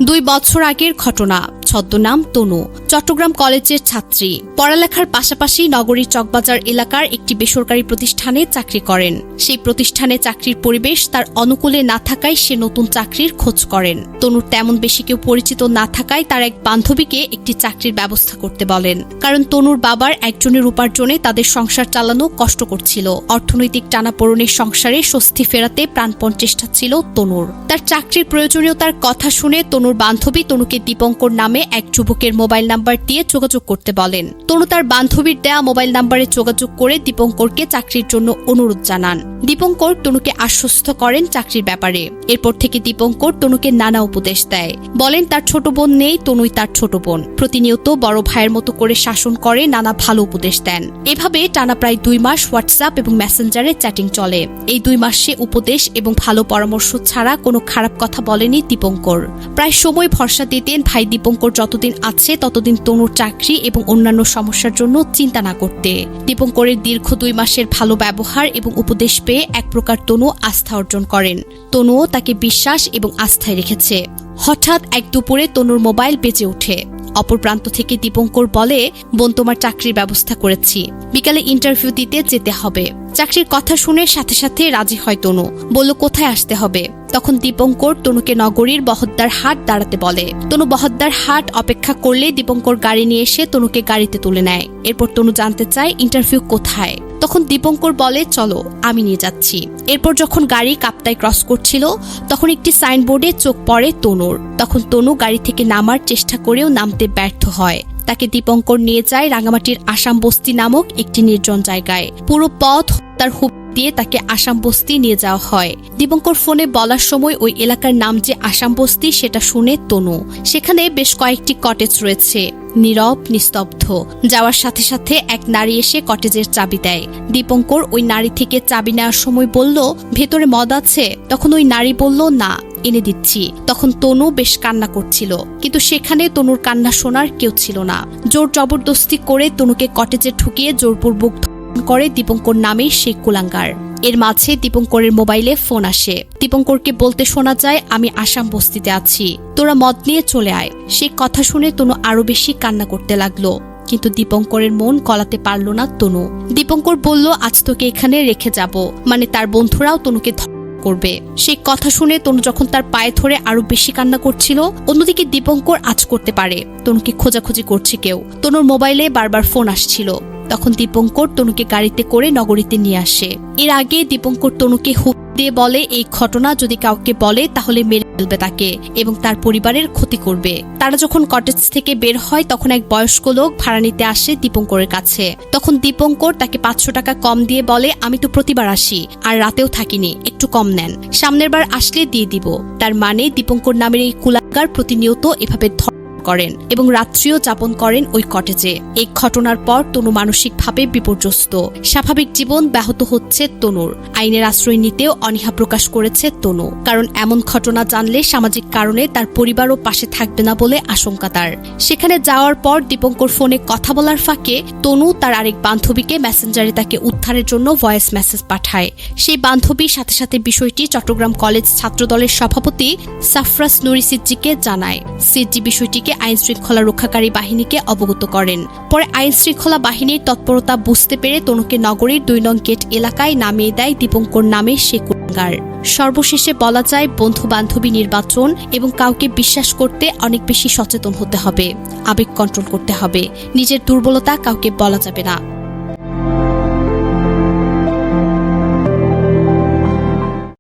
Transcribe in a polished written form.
2 বছর আগের ঘটনা। ছদ্মনাম তনু, চট্টগ্রাম কলেজের ছাত্রী। পড়ালেখার পাশাপাশি নগরীর চকবাজার এলাকার একটি বেসরকারি প্রতিষ্ঠানে চাকরি করেন। সেই প্রতিষ্ঠানে চাকরির পরিবেশ তার অনুকূলে না থাকায় সে নতুন চাকরির খোঁজ করেন। তনুর তেমন বেশি কেউ পরিচিত না থাকায় তার এক বান্ধবীকে একটি চাকরির ব্যবস্থা করতে বলেন। কারণ তনুর বাবার একজনের উপার্জনে তাদের সংসার চালানো কষ্ট করছিল। অর্থনৈতিক টানাপোড়েনের সংসারে স্বস্তি ফেরাতে প্রাণপণ চেষ্টা ছিল তনুর। তার চাকরির প্রয়োজনীয়তার কথা শুনে তনুর বান্ধবী তনুকে দীপঙ্কর নামে এক যুবকের মোবাইল নাম্বার দিয়ে যোগাযোগ করতে বলেন। তনু তার বান্ধবীর দেয়া মোবাইল নাম্বারে যোগাযোগ করে দীপঙ্করকে চাকরির জন্য অনুরোধ জানান। দীপঙ্কর তনুকে আশ্বস্ত করেন চাকরির ব্যাপারে। এরপর থেকে দীপঙ্কর তনুকে নানা উপদেশ দেয়। বলেন তার ছোট বোন নেই, তনুই তার ছোট বোন। প্রতিনিয়ত বড় ভাইয়ের মতো করে শাসন করে, নানা ভালো উপদেশ দেন। এভাবে টানা প্রায় 2 মাস হোয়াটসঅ্যাপ এবং মেসেঞ্জারে চ্যাটিং চলে। এই 2 মাসে উপদেশ এবং ভালো পরামর্শ ছাড়া কোনো খারাপ কথা বলেনি দীপঙ্কর। প্রায় সময় ভরসা দিতেন ভাই দীপঙ্কর যতদিন আছে ততদিন তনুর চাকরি এবং অন্যান্য সমস্যার জন্য চিন্তা না করতে। দীপঙ্করের দীর্ঘ 2 মাসের ভালো ব্যবহার এবং উপদেশ পেয়ে এক প্রকার তনু আস্থা অর্জন করেন। তনুও তাকে বিশ্বাস এবং আস্থায় রেখেছে। হঠাৎ এক দুপুরে তনুর মোবাইল বেজে ওঠে। অপর প্রান্ত থেকে দীপঙ্কর বলে, বোন তোমার চাকরির ব্যবস্থা করেছি, বিকালে ইন্টারভিউ দিতে যেতে হবে। চাকরির কথা শুনে সাথে সাথে রাজি হয় তনু। বলল কোথায় আসতে হবে। তখন দীপঙ্কর তনুকে নগরীর বহদ্দার হাট দাঁড়াতে বলে। তনু বহদ্দার হাট অপেক্ষা করলে দীপঙ্কর গাড়ি নিয়ে এসে তনুকে গাড়িতে তুলে নেয়। এরপর তনু জানতে চায় ইন্টারভিউ কোথায়। তখন দীপঙ্কর বলে চলো আমি নিয়ে যাচ্ছি। এরপর যখন গাড়ি কাপ্তাই ক্রস করছিল তখন একটি সাইনবোর্ডে চোখ পড়ে তনুর। তখন তনু গাড়ি থেকে নামার চেষ্টা করেও নামতে ব্যর্থ হয়। তাকে দীপঙ্কর নিয়ে যায় রাঙামাটির আসাম বস্তি নামক একটি নির্জন জায়গায়। পুরো পথ তার হুপ দিয়ে তাকে আসাম বস্তি নিয়ে যাওয়া হয়। দীপঙ্কর ফোনে বলার সময় ওই এলাকার নাম যে আসাম বস্তি সেটা শুনে তনু। সেখানে বেশ কয়েকটি কটেজ রয়েছে, নীরব নিস্তব্ধ। যাওয়ার সাথে সাথে এক নারী এসে কটেজের চাবি দেয়। দীপঙ্কর ওই নারী থেকে চাবি নেওয়ার সময় বলল ভেতরে মদ আছে। তখন ওই নারী বলল না, এনে দিচ্ছি। তখন তনু বেশ কান্না করছিল, কিন্তু সেখানে তনুর কান্না শোনার কেউ ছিল না। জোর জবরদস্তি করে তনুকে কটেজে ঢুকিয়ে জোরপূর্বক করে দীপঙ্কর নামে সেই কুলাঙ্গার। এর মাঝে দীপঙ্করের মোবাইলে ফোন আসে। দীপঙ্করকে বলতে শোনা যায় আমি আসাম বস্তিতে আছি, তোরা মদ নিয়ে চলে আয়। সেই কথা শুনে তনু আরো বেশি কান্না করতে লাগলো, কিন্তু দীপঙ্করের মন গলাতে পারল না তনু। দীপঙ্কর বলল আজ তোকে এখানে রেখে যাব, মানে তার বন্ধুরাও তনুকে করবে। সেই কথা শুনে তনু যখন তার পায়ে ধরে আরো বেশি কান্না করছিল, অন্যদিকে দীপঙ্কর আজ করতে পারে তনুকে খোঁজাখুঁজি করছে কেউ। তনুর মোবাইলে বারবার ফোন আসছিল। তখন দীপঙ্কর তনুকে গাড়িতে করে নগরীতে নিয়ে আসে। এর আগে দীপঙ্কর তনুকে হুপ দিয়ে বলে এই ঘটনা যদি কাউকে বলে তাহলে মেরে ফেলবে তাকে এবং তার পরিবারের ক্ষতি করবে। তারা যখন কটেজ থেকে বের হয় তখন এক বয়স্ক লোক ভাড়া নিতে আসে দীপঙ্করের কাছে। তখন দীপঙ্কর তাকে 500 টাকা কম দিয়ে বলে আমি তো প্রতিবার আসি আর রাতেও থাকিনি, একটু কম নেন, সামনের বার আসলে দিয়ে দিব। তার মানে দীপঙ্কর নামের এই কুলাঙ্গার প্রতিনিয়ত এভাবে করেন এবং রাত্রিও যাপন করেন ওই কটেজে। এই ঘটনার পর তনু মানসিকভাবে বিপর্যস্ত। স্বাভাবিক জীবন ব্যাহত হচ্ছে তনুর। আইনের আশ্রয় নিতেও অনীহা প্রকাশ করেছে তনু, কারণ এমন ঘটনা জানলে সামাজিক কারণে তার পরিবারও পাশে থাকবে না বলে আশঙ্কা তার। সেখানে যাওয়ার পর দীপঙ্কর ফোনে কথা বলার ফাঁকে তনু তার আরেক বান্ধবীকে মেসেঞ্জারে তাকে উদ্ধারের জন্য ভয়েস মেসেজ পাঠায়। সেই বান্ধবী সাথে সাথে বিষয়টি চট্টগ্রাম কলেজ ছাত্রদলের সভাপতি সাফরাস নুরি সিদ্দিকে জানায়। সিদ্দি বিষয়টিকে আইন শৃঙ্খলা রক্ষাকারী বাহিনীকে অবগত করেন। পরে আইন শৃঙ্খলা বাহিনীর তৎপরতা বুঝতে পেরে তনুকে নগরীর 2 নং গেট এলাকায় নামিয়ে দেয় দীপঙ্কর নামে সে কুলাঙ্গার। সর্বশেষে বলা যায় বন্ধু বান্ধবী নির্বাচন এবং কাউকে বিশ্বাস করতে অনেক বেশি সচেতন হতে হবে, আবেগ কন্ট্রোল করতে হবে, নিজের দুর্বলতা কাউকে বলা যাবে না।